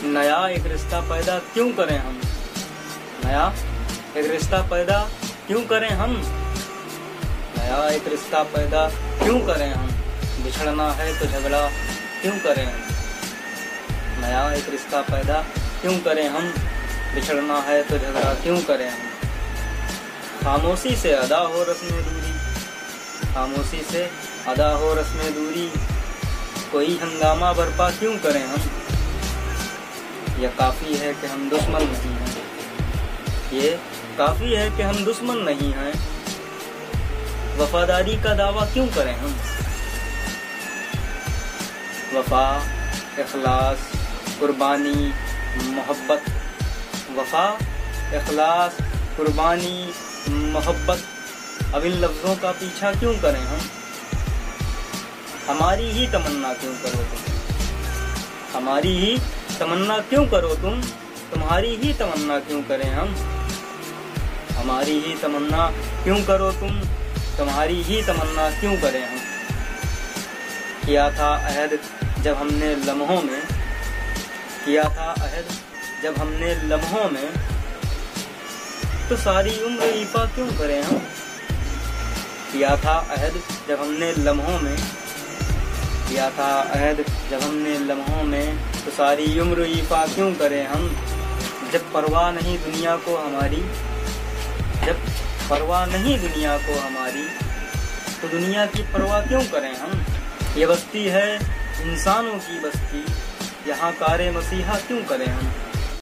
नया एक रिश्ता पैदा क्यों करें हम? नया एक रिश्ता पैदा क्यों करें हम? नया एक रिश्ता पैदा क्यों करें हम? बिछड़ना है तो झगड़ा क्यों करें हम? नया एक रिश्ता पैदा क्यों करें हम? बिछड़ना है तो झगड़ा क्यों करें हम? खामोशी से अदा हो रस्में दूरी, खामोशी से अदा हो रस्में दूरी, कोई हंगामा बर्पा क्यों करें हम? यह काफी है कि हम दुश्मन नहीं हैं, ये काफी है कि हम दुश्मन नहीं हैं, वफादारी का दावा क्यों करें हम? वफा, इखलास, कुर्बानी, मोहब्बत, वफा, इखलास, कुर्बानी, मोहब्बत, अब इन लफ्जों का पीछा क्यों करें हम? हमारी ही तमन्ना क्यों करो तुम, हमारी ही तमन्ना क्यों करो तुम, तुम्हारी ही तमन्ना क्यों करें हम? हमारी ही तमन्ना क्यों करो तुम, तुम्हारी ही तमन्ना क्यों करें हम? किया था अहद जब हमने लम्हों में, किया था अहद जब हमने लम्हों में, तो सारी उम्र ईफा क्यों करें हम? किया था अहद जब हमने लम्हों में, किया था अहद जब हमने लम्हों में, तो सारी उम्र ईफा क्यों करें हम? जब परवाह नहीं दुनिया को हमारी, जब परवाह नहीं दुनिया को हमारी, तो दुनिया की परवाह क्यों करें हम? ये बस्ती है इंसानों की बस्ती, यहाँ कारे मसीहा क्यों करें हम?